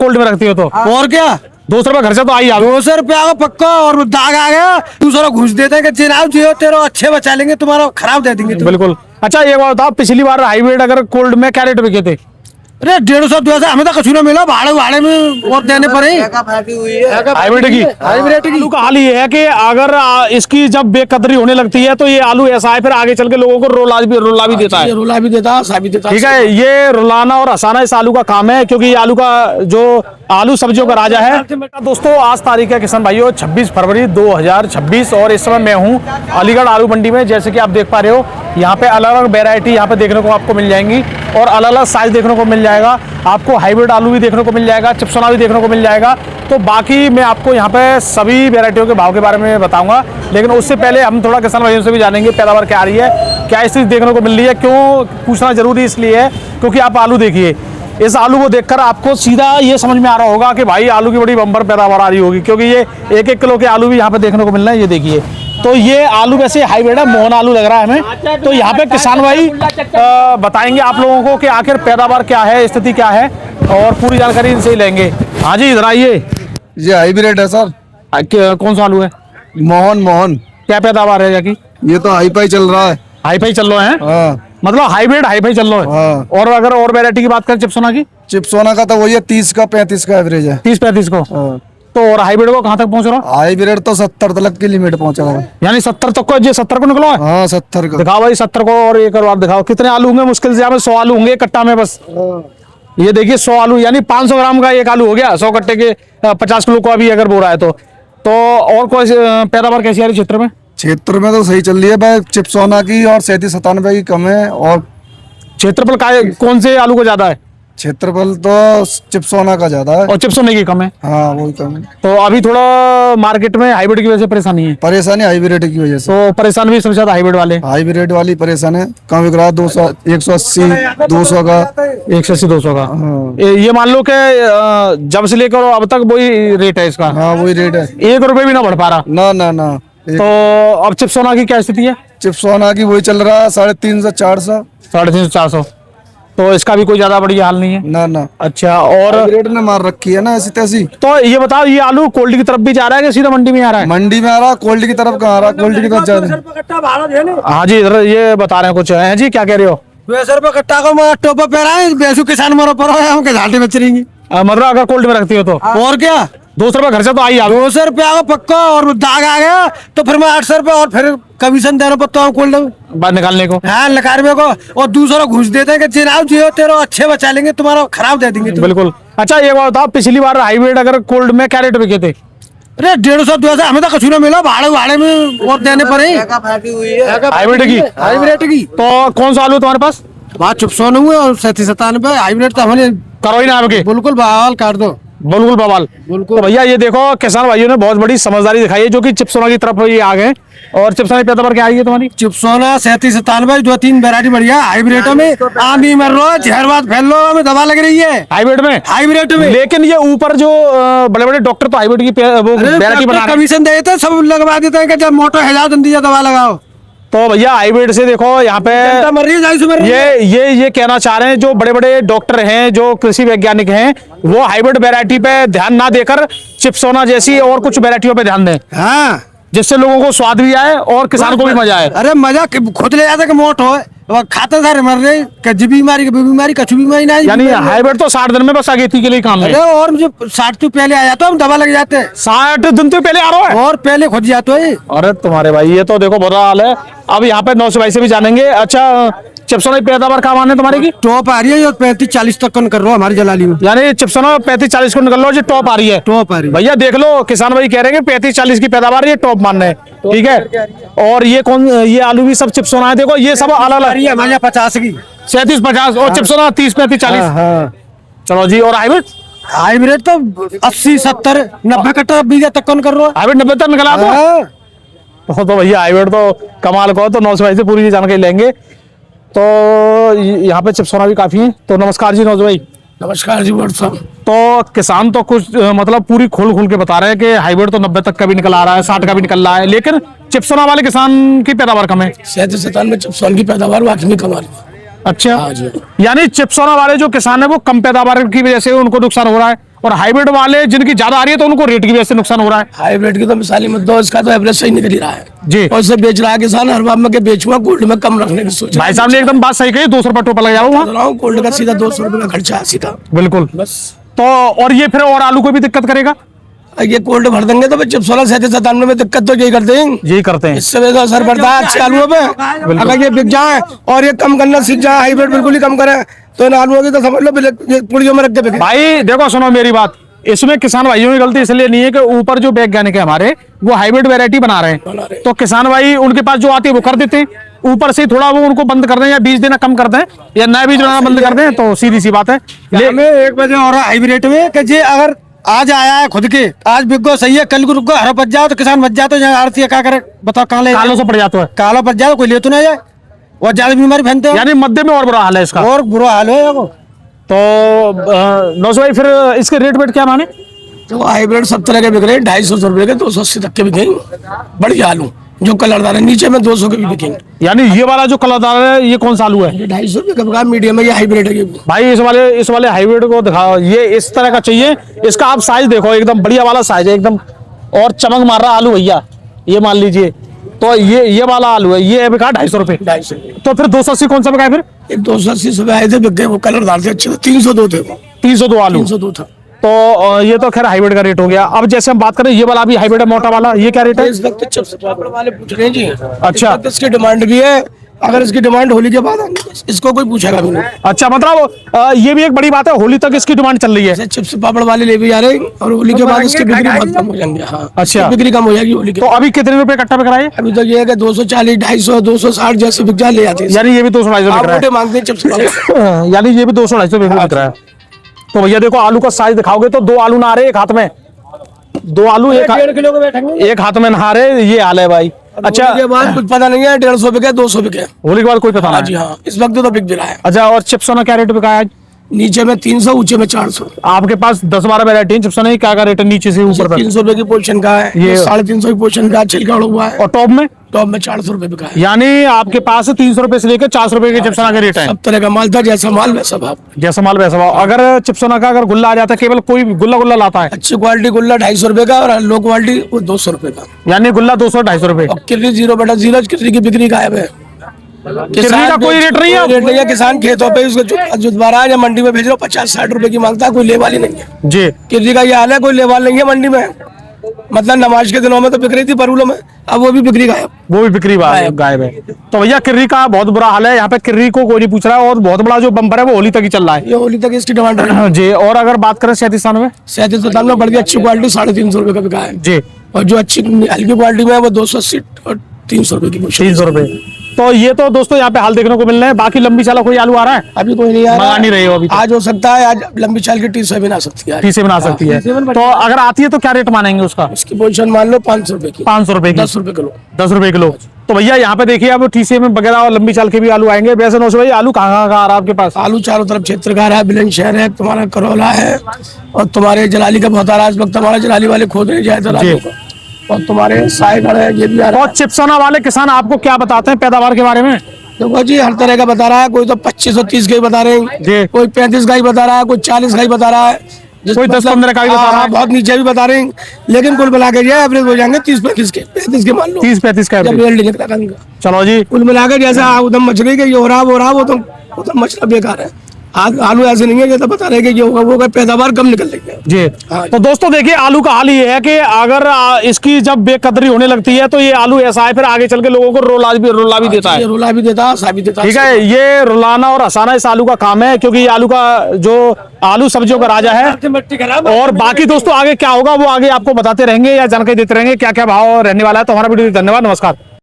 Cold में रखती हो तो। और क्या, 200 रुपये खर्चा तो आई आप। 200 रुपया का पक्का, और दाग आ गया दूसरा घुस देते हैं कि चुनाव जियो तेरे अच्छे बचा लेंगे, तुम्हारा खराब दे देंगे। बिल्कुल। अच्छा ये बात बताओ, पिछली बार हाइब्रिड अगर कोल्ड में क्या रेट बिके थे? अरे 150 200, हमें तो कुछ ना मिला, भाड़े में और देने पड़े। हाइब्रिड की आलू का हाल ये है कि अगर इसकी जब बेकदरी होने लगती है तो ये आलू ऐसा है, फिर आगे चल के लोगों को रुला भी देता है। रुला भी देता, हंसा भी देता। ठीक है, ये रुलाना और हंसाना इस आलू का काम है, क्योंकि ये आलू का जो आलू सब्जियों का राजा है। दोस्तों आज तारीख है किसान भाइयों 26 फरवरी 2026 और इस समय मैं हूँ अलीगढ़ आलू मंडी में। जैसे कि आप देख पा रहे हो यहाँ पे अलग अलग वेरायटी यहाँ पे देखने को आपको मिल जाएंगी और अलग अलग साइज देखने को मिल जाएगा। आपको हाइब्रिड आलू भी देखने को मिल जाएगा, चिप्सोना भी देखने को मिल जाएगा। तो बाकी मैं आपको यहाँ पे सभी वेरायटियों के भाव के बारे में बताऊंगा, लेकिन उससे पहले हम थोड़ा किसान भाइयों से भी जानेंगे पैदावार क्या आ रही है, क्या स्थिति देखने को मिल रही है। क्यों पूछना जरूरी इसलिए है क्योंकि आप आलू देखिए, इस आलू को देखकर आपको सीधा ये समझ में आ रहा होगा कि भाई आलू की बड़ी बम्पर पैदावार आ रही होगी, क्योंकि ये 1-1 किलो के आलू भी यहाँ पे देखने को मिल रहे हैं। ये देखिए, तो ये आलू वैसे हाइब्रिड है, मोहन आलू लग रहा है हमें। तो यहाँ पे किसान भाई बताएंगे आप लोगों को कि आखिर पैदावार क्या है, स्थिति क्या है, और पूरी जानकारी इनसे ही लेंगे। हाँ जी, इधर आइए। ये हाइब्रिड है सर। कौन सा आलू है? मोहन। क्या पैदावार है जाकी? ये तो हाई फाई चल रहा है। हाई फाई चल रहे हैं? हाँ। मतलब हाइब्रिड हाई फाई चल रहा है। हाँ। और अगर और वेरायटी की बात करें चिप्सोना की? चिप्सोना का तो वही है 30 का 35 का एवरेज है। 30-35 को। हाँ। तो और हाइब्रिड को कहाँ तक पहुंच रहा है? हाइब्रिड तो 70 तक की लिमिट पहुंचा है। यानी 70 तक को? ये 70 को निकलो है? हाँ 70 का। दिखाओ भाई 70 को, और एक बार दिखाओ कितने आलू होंगे। मुश्किल से यहाँ पे 100 आलू होंगे कट्टा में बस। ये देखिए 100 आलू, यानी 500 ग्राम का एक आलू हो गया 100 कट्टे के। 50 किलो को अभी अगर बोरा है तो और कोई पैदावार कैसी आ रही क्षेत्र में? क्षेत्र में तो सही चल रही है भाई, चिप्सोना की और 37-97 की कम है। और क्षेत्रफल कौन से आलू को ज्यादा है? क्षेत्रफल तो चिप्सोना का ज्यादा है और चिप्सोना की कम है। हाँ वही कम है। तो अभी थोड़ा मार्केट में हाइब्रिड की वजह से परेशानी है। परेशानी हाइब्रिड की वजह से। तो परेशान भी सबसे ज्यादा हाइब्रिड वाले? हाइब्रिड वाली परेशान है। कम बिक रहा है 200 180 200 का। 180-200 का। हाँ। ये मान लो कि जब से लेकर अब तक वही रेट है इसका? हाँ वही रेट है। 1 रुपए भी ना बढ़ पा रहा? ना। तो अब चिप्सोना की क्या स्थिति है? चिप्सोना की वही चल रहा है 350-400। 350-400। तो इसका भी कोई ज्यादा बढ़िया हाल नहीं है? ना। अच्छा, और रेट ने मार रखी है ना ऐसी तैसी। तो ये बताओ, ये आलू कोल्ड की तरफ भी जा रहा है कि सीधा मंडी में आ रहा है? मंडी में आ रहा, कोल्ड की तरफ कहाँ आ रहा? कोल्ड की तरफ जा रहा। हाँ जी, इधर ये बता रहे हैं कुछ है जी, क्या कह रहे हो? 200 रुपये कट्टा को मैं टोपा पे रहा है, बेसु किसान मरो पर हम के घाटे में चलेंगे। मतलब अगर कोल्ड में रखती हो तो? और क्या, 200 रुपये खर्चा तो आई आप। 200 रुपया का पक्का, और दाग आ गया तो फिर मैं 800 रुपया और फिर कमीशन देना पड़ता है कोल्ड बाहर निकालने को। हाँ निकालने को, और दूसरा घुस देते हैं कि चुनाव जियो तेरे अच्छे बचा लेंगे, तुम्हारा खराब दे देंगे। बिल्कुल। अच्छा ये बात बताओ, पिछली बार हाइब्रिड अगर कोल्ड में क्या रेट बिके थे? अरे 150 200, हमें तो कुछ ना मिला, भाड़े में और देने पड़े। हाइब्रिड की। तो कौन सा आलू तुम्हारे पास? बात चिप्सोना हुए और 37-97। हाइब्रिड तो हमने करो ही ना आपके। बिल्कुल बवाल काट दो। बिल्कुल बवाल। तो भैया ये देखो, किसान भाइयों ने बहुत बड़ी समझदारी दिखाई है, जो कि चिप्सोना की तरफ ये आ गए। और चिप्सोना की पैदावार क्या आई है तुम्हारी? चिप्सोना 37-97, 2-3 वैरायटी बढ़िया। हाइब्रिड में आम भी मर लो, जहरबाद फैल लो, हमें दवा लग रही है हाइब्रिड में। लेकिन ये ऊपर जो बड़े बड़े डॉक्टर तो हाइब्रिड की वैरायटी बना कमीशन देते, सब लगवा देते हैं कि जब मोटो हजार दीजिए दवा लगाओ। तो भैया हाइब्रिड से देखो यहाँ पे ये कहना चाह रहे हैं, जो बड़े बड़े डॉक्टर हैं, जो कृषि वैज्ञानिक हैं, वो हाइब्रिड वैरायटी पे ध्यान ना देकर चिप्सोना जैसी और कुछ वैरायटियों पे ध्यान दें। हाँ, जिससे लोगों को स्वाद भी आए और किसान को भी मजा आए। अरे मजा खुद ले जाते कि मोट हो, खाते सारे मर रहे, कभी बीमारी कछु बीमारी नहीं। यानी हाइब्रिड तो 60 दिन में बस अगेती के लिए काम है। और मुझे 60 तो पहले आ जाता, हम दवा लग जाते हैं। 60 दिन तो पहले आ रहा है और पहले खुद जाते है। अरे तुम्हारे भाई, ये तो देखो बुरा हाल है। अब यहाँ पे 900 भाई से भी जानेंगे। अच्छा, चिप्सोना की पैदावार कहाँ माने तुम्हारे की? टॉप आ रही है, 35-40 तक कर रहा हमारी जलाली में। यानी चिप्सोना 35-40 को निकल लो, जो टॉप आ रही है। टॉप आ रही है भैया, देख लो, किसान भाई कह रहे हैं 35-40 की पैदावार, ये टॉप मान रहे हैं। ठीक है, और ये आलू भी सब चिप्सोना है। देखो ये सब अलग अलग है। हमारे 50 की 37-50 और चिप्सोना 30-35-40। चलो जी। और हाइब्रिड तो 80-70-90 कट्टा बीघा तक कौन कर रहा है? हाइब्रिड 90 तक निकला तो भैया हाइब्रिड तो कमाल को। तो 900 भाई से पूरी जानकारी लेंगे। तो यहाँ पे चिप्सोना भी काफी है। तो नमस्कार जी 900 भाई। नमस्कार जी। तो किसान तो कुछ मतलब पूरी खोल के बता रहे हैं कि हाइब्रिड तो 90 तक का भी निकल आ रहा है, 60 का भी निकल रहा है, लेकिन चिप्सोना वाले किसान की पैदावार कम है। 37-97 में चिप्सोना की पैदावार वाकई में कम आ रही है। अच्छा, यानी चिप्सोना वाले जो किसान है वो कम पैदावार की वजह से उनको नुकसान हो रहा है, और हाइब्रिड वाले जिनकी ज्यादा आ रही है तो उनको रेट की वजह से नुकसान हो रहा है। हाइब्रिड की तो मिसाल मत दो, इसका तो एवरेज सही निकल ही रहा है जी। और इसे बेच रहा है किसान हर बार में के बेचूंगा, गोल्ड में कम रखने की सोच भाई साहब ने एकदम बात सही कही, 200 रुपये टोपा लग जाओ वहाँ। गोल्ड का सीधा 200 रुपये का खर्चा है सीधा, बिल्कुल। बस। तो और ये फिर और आलू को भी दिक्कत करेगा, ये गोल्ड भर देंगे तो चिप्स वाला 37-97 में दिक्कत तो यही करते हैं, यही करते हैं। इससे तो असर पड़ता है अच्छे आलुओं पे। अगर ये बिक जाए और ये कम करना सीख जाए, हाइब्रिड बिल्कुल ही कम करे, तो इन आलुओं की तो समझ लो पुड़ियों में रख के बिके। भाई देखो सुनो मेरी बात, इसमें किसान भाइयों की गलती इसलिए नहीं है कि ऊपर जो वैज्ञानिक है हमारे वो हाइब्रिड वैरायटी बना रहे हैं, तो किसान भाई उनके पास जो आती है वो कर देते हैं, ऊपर से थोड़ा वो उनको बंद कर दें या बीज देना कम कर दें या नया बीज बनाना बंद कर दें, तो सीधी सी बात है। हमें एक बजे और हाइब्रिड में कि जी अगर आज आया है खुद के, आज बिक गो सही है, कल को रुक गो हरा बच जाओ तो किसान बच जाए, तो यहाँ आरती क्या करे बताओ, कहाँ ले कालों से पड़ जाता है, काला बच जाए कोई ले तो ना जाए, और ज्यादा बीमारी फैलते हैं, यानी मध्य में और बुरा हाल है इसका, और बुरा हाल है वो। तो नौश भाई फिर इसके रेट वेट क्या माने? तो हाइब्रिड सब तरह के बिक रहे हैं, 250 रुपए के, 280 तक के बिकेंगे बढ़िया आलू जो कलरदार है, नीचे में 200 के भी बिकेंगे। यानी ये वाला जो कलरदार है ये कौन सा आलू है? 250 रुपए का बिका, मीडियम है, ये हाइब्रिड है। ये भाई इस वाले हाइब्रिड को दिखाओ, ये इस तरह का चाहिए, इसका आप साइज देखो एकदम बढ़िया वाला साइज है एकदम, और चमक मार रहा आलू भैया, ये मान लीजिए। तो ये वाला आलू है, ये बिका 250 रुपए। 250। तो फिर 280 कौन सा बिका है फिर? 280 रुपए आए थे, बिक गए, वो कलरदार थे अच्छे, 302 थे वो, 302 आलू। 302 था। तो ये तो खैर हाइब्रिड का रेट हो गया। अब जैसे हम बात करें ये वाला भी हाइब्रिड है, मोटा वाला, ये क्या रेट है? इस वक्त चिप्स पापड़ वाले पूछ रहे हैं जी। अच्छा। इसकी डिमांड भी है, अगर इसकी डिमांड होली के बाद आएंगे इसको कोई पूछेगा भी नहीं। अच्छा, मतलब ये भी एक बड़ी बात है, होली तक इसकी डिमांड चल रही है। जैसे चिप्स पापड़ वाले ले भी जा रहे हैं और होली के बाद इसकी बिक्री बहुत कम हो जाएंगे। हाँ, अच्छा। बिक्री कम हो जाएगी होली के। तो अभी कितने रुपए कट्टा बिक रहा है? अभी तक ये है कि 240, 250, 260 जैसे बिक जाए ले आते हैं। यानी ये भी 200-250 बिक रहा आप मांगते हैं चिप्स पापड़। है। यानी ये भी 200-250 बिक रहा है। तो भैया देखो आलू का साइज दिखाओगे तो 2 आलू ना आ रहे एक हाथ में, 2 आलू एक 1.5 किलो के बैठेंगे, एक हाथ में नहा रहे, ये हाल है भाई। अच्छा, के बाद कुछ पता नहीं है, 150 बिके, 200 बिके। होली के बाद कोई पता हाँ नहीं। जी हाँ, इस वक्त तो बिक भी रहा है। अच्छा, और चिप्सों का क्या रेट बिका है आज? नीचे में 300, ऊंचे में 400। आपके पास 10-12 वैरायटी चिप्सों नहीं, क्या रेट है नीचे से ऊपर तक? 300 रुपए की पोजीशन का है, ये 350 की पोजीशन का छिलका उड़ा हुआ है, और टॉप में? टॉप में 400 रुपए बिका है। यानी आपके पास 300 रुपए से लेकर 400 रुपए के चिप्सोना का रेट है। सब तरह का माल था, जैसा माल वैसा भाव। जैसा माल वैसा भाव। अगर चिप्सोना का अगर गुल्ला आ जाता है, केवल कोई गुल्ला लाता है, अच्छी क्वालिटी गुल्ला 250 रुपए का, और लो क्वालिटी वो 200 रुपए का। यानी गुल्ला 200-250 रुपए। और किर्री 0/0 किर्री की बिक्री गायब है। किर्री का कोई रेट नहीं है? रेट नहीं है, किसान खेतों पे उसको जुतवा रहा है या मंडी में भेज रहा है, 50-60 रुपए की मांगता है, कोई ले वाली नहीं है। जी। किर्री का ये हाल है, कोई ले वाली नहीं है मंडी में। मतलब नमाज के दिनों में तो बिक रही थी परूलों में, अब वो भी बिक्री गायब, वो भी बिक्री गायब है। तो भैया किर्री का बहुत बुरा हाल है, यहाँ पे किर्री को कोई नहीं पूछ रहा है, और बहुत बड़ा जो बम्पर है वो होली तक ही चल रहा है। ये होली तक इसकी डिमांड है जी। और अगर बात करें 37 में? 37 में बढ़ गया, अच्छी क्वालिटी 350 रुपए का बिका है जी। और जो अच्छी हल्की क्वालिटी में है वो 280 और 300 रुपए की। 300 रुपए। तो ये तो दोस्तों यहाँ पे हाल देखने को मिल रहे हैं। बाकी लंबी चाला कोई आलू आ रहा है? अभी कोई नहीं आ रहा, मंगा नहीं रहे हो अभी? आज हो सकता है, आज लंबी चाल की T7 आ सकती है, T7 बना सकती है। तो अगर आती है तो क्या रेट मानेंगे उसका? उसकी पोजीशन मान लो 500 रुपए की, 500 रुपए की, 10 रुपए किलो। 10 रुपए किलो। तो भैया यहाँ पे देखिए अब T7 वगैरह और लंबी चाल के भी आलू आएंगे। वैसे नौश भाई आलू कहाँ आ रहा है आपके पास? आलू चारों तरफ क्षेत्र का है, बुलंदशहर है, तुम्हारा करौला है, और तुम्हारे जलाली का बहुत आ रहा है इस वक्त, हमारे जलाली वाले खोद रहे जाए, और तुम्हारे सायगढ़ है, ये भी आ रहा है। और चिप्सोना वाले किसान आपको क्या बताते हैं पैदावार के बारे में? देखो जी, हर तरह का बता रहा है, कोई तो 2530 का ही बता रहे हैं जी, कोई 35 का ही बता रहा है, कोई 40 का ही बता रहा है, कोई 10-15 का ही बता रहा है, बहुत नीचे भी बता रहे हैं, लेकिन कुल मिला के एवरेज हो जाएंगे 30-35 के, 35 के मान लो, 30-35 का जब average। रिजल्ट निकला था इनका। चलो जी। कुल मिला के जैसा उधम मछली के ये हो रहा वो तो मछला बेकार है। आलू ऐसे नहीं है कि तो बता रहे कि ये होगा वो पैदावार कम निकल रही है जी। हाँ। तो दोस्तों देखिए आलू का हाल ये है कि अगर इसकी जब बेकदरी होने लगती है तो ये आलू ऐसा है फिर आगे चल के लोगों को रोला भी देता है। ये रुला भी देता, हंसा भी देता। ठीक है, ये रुलाना और हंसाना इस आलू का काम है, क्योंकि ये आलू का जो आलू सब्जियों का राजा है। और बाकी दोस्तों आगे क्या होगा वो आगे आपको बताते रहेंगे या जानकारी देते रहेंगे क्या क्या भाव रहने वाला है। तो हमारा वीडियो धन्यवाद, नमस्कार।